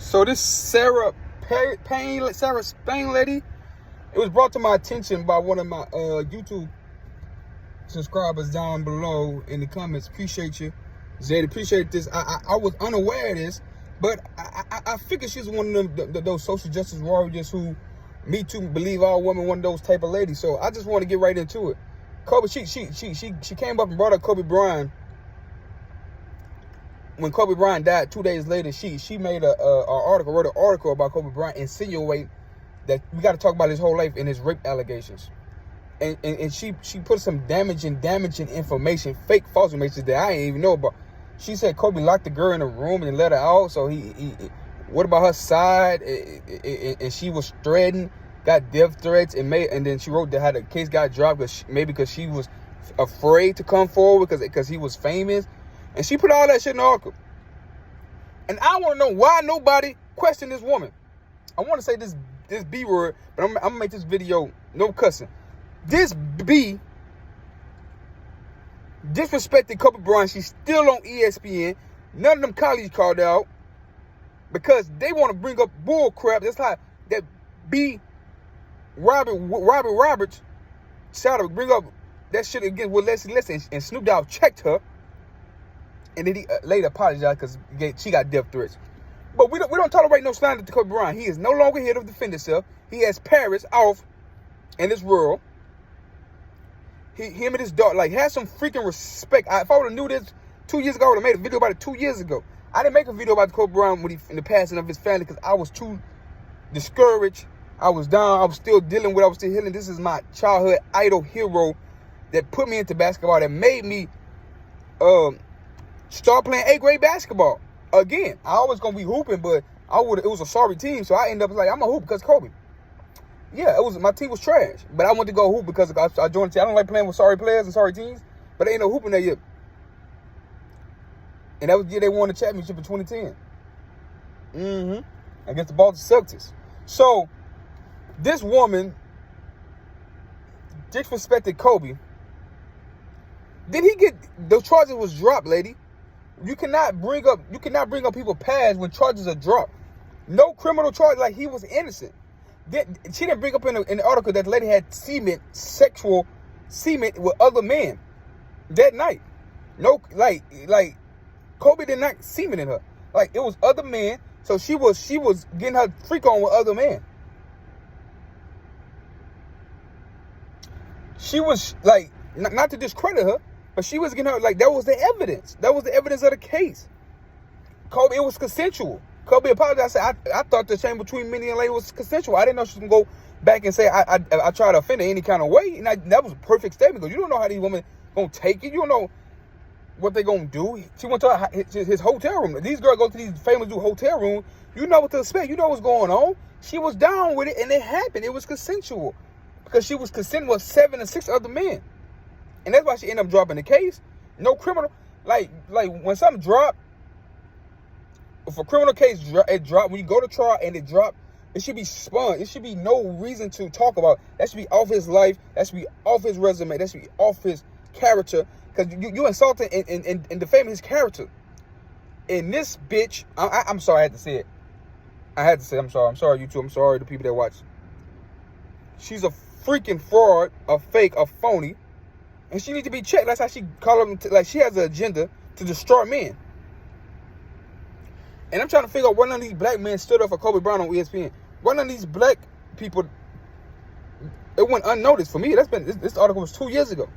So this Sarah Spain lady, it was brought to my attention by one of my YouTube subscribers down below in the comments. Appreciate you, Zed. Appreciate this. I was unaware of this, but I figured she's one of them those social justice warriors who me too believe all women, one of those type of ladies. So I just want to get right into it. Kobe, she came up and brought up Kobe Bryant. When Kobe Bryant died 2 days later, she made wrote an article about Kobe Bryant, insinuating that we got to talk about his whole life and his rape allegations. And she put some damaging information, fake, false information that I didn't even know about. She said Kobe locked the girl in a room and let her out. So what about her side? And she was threatened, got death threats, and then she wrote that how the case got dropped because she was afraid to come forward because he was famous. And she put all that shit in the article. And I want to know why nobody questioned this woman. I want to say this B word, but I'm going to make this video no cussing. This B disrespected Kobe Bryant. She's still on ESPN. None of them colleagues called out because they want to bring up bull crap. That's how that B Robert Roberts tried to bring up that shit again with Leslie Listen, and Snoop Dogg checked her. And then he later apologized because she got death threats. But we don't tolerate no slander to Kobe Bryant. He is no longer here to defend himself. He has Paris off in this world. Him and his daughter, have some freaking respect. If I would have knew this 2 years ago, I would have made a video about it 2 years ago. I didn't make a video about Kobe Bryant in the passing of his family because I was too discouraged. I was down. I was still dealing with. I was still healing. This is my childhood idol hero that put me into basketball, that made me start playing 8th grade basketball. Again, I always gonna be hooping, but it was a sorry team, so I ended up I'm a hoop because Kobe. Yeah, my team was trash, but I wanted to go hoop because I joined the team. I don't like playing with sorry players and sorry teams, but ain't no hooping there yet. And that was the year they won the championship in 2010. Against the Boston Celtics. So this woman disrespected Kobe. Did he get the charges was dropped, lady? You cannot bring up people's past when charges are dropped. No criminal charge, he was innocent. She didn't bring up in the article that the lady had sexual semen with other men that night. No, Kobe did not semen in her. It was other men, so she was getting her freak on with other men. She was not to discredit her, but she was getting her, that was the evidence. That was the evidence of the case. Kobe, it was consensual. Kobe apologized. I thought the chain between me and lady was consensual. I didn't know she was going to go back and say, I tried to offend her any kind of way. And that was a perfect statement because you don't know how these women going to take it. You don't know what they're going to do. She went to his hotel room. These girls go to these famous dude hotel room. You know what to expect. You know what's going on. She was down with it, and it happened. It was consensual because she was consenting with 7 or 6 other men. And that's why she ended up dropping the case. No criminal. When something drop, if a criminal case it drop, when you go to trial and it drop, it should be spun. It should be no reason to talk about. That should be off his life. That should be off his resume. That should be off his character. Because you insulting and defaming his character. And this bitch, I'm sorry I had to say it. I'm sorry. I'm sorry, YouTube. I'm sorry to people that watch. She's a freaking fraud, a fake, a phony. And she needs to be checked. That's how she call them. She has an agenda to destroy men. And I'm trying to figure out why none of these black men stood up for Kobe Bryant on ESPN. Why none of these black people, it went unnoticed for me. This article was 2 years ago.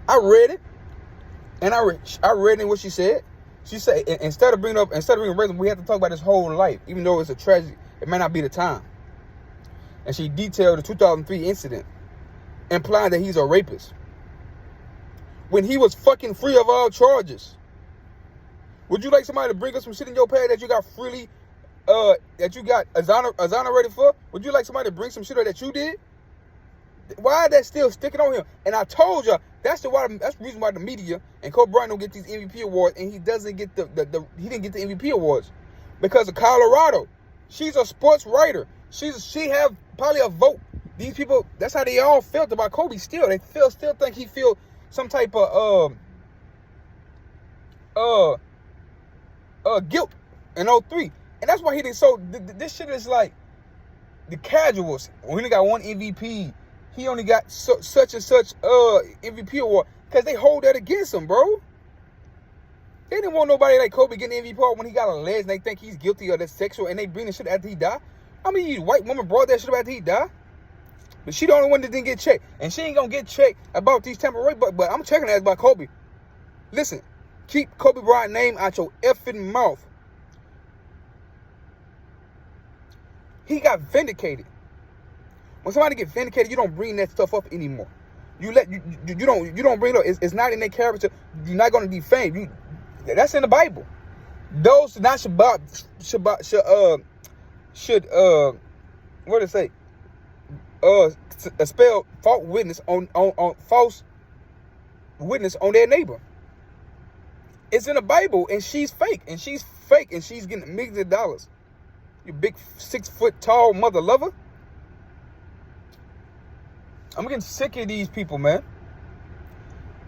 I read it, and I read in what she said. She said instead of bringing racism, we have to talk about his whole life, even though it's a tragedy. It may not be the time. And she detailed the 2003 incident, implying that he's a rapist when he was fucking free of all charges. Would you like somebody to bring up some shit in your past that you got freely, that you got exonerated for? Would you like somebody to bring some shit that you did? Why is that still sticking on him? And I told you that's the reason why the media and Kobe Bryant don't get these MVP awards, and he doesn't get he didn't get the MVP awards because of Colorado. She's a sports writer. She have probably a vote. These people, that's how they all felt about Kobe. Still, they still think he feel some type of guilt in '03. And that's why he did. So this shit is like the casuals. When he only got one MVP, he only got such and such MVP award because they hold that against him, bro. They didn't want nobody like Kobe getting MVP award when he got alleged and they think he's guilty of that sexual and they bring the shit after he died. I mean, you white woman brought that shit up after he died. But she the only one that didn't get checked. And she ain't gonna get checked about these temporary, but I'm checking that about Kobe. Listen, keep Kobe Bryant name out your effing mouth. He got vindicated. When somebody get vindicated, you don't bring that stuff up anymore. You don't bring it up. It's not in their character. You're not gonna defame. That's in the Bible. Those not should what did it say? Spell false witness on false witness on their neighbor. It's in the Bible, and she's fake, and she's getting millions of dollars. You big 6 foot tall mother lover. I'm getting sick of these people, man.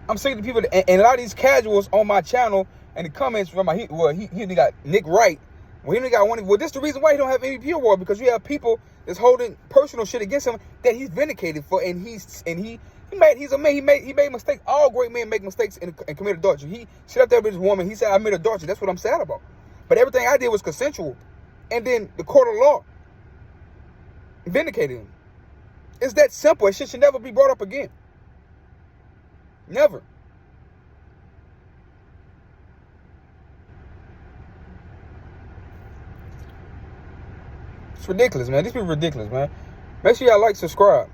I'm sick of the people and a lot of these casuals on my channel and the comments from he only got Nick Wright. Well, he only got one. Well, this is the reason why he don't have MVP award, because you have people that's holding personal shit against him that he's vindicated for, and he's a man. He made mistakes. All great men make mistakes and commit adultery. He sit up there with his woman. He said, "I made adultery." That's what I'm sad about. But everything I did was consensual, and then the court of law vindicated him. It's that simple. It should never be brought up again. Never. It's ridiculous, man. These people are ridiculous, man. Make sure y'all like, subscribe.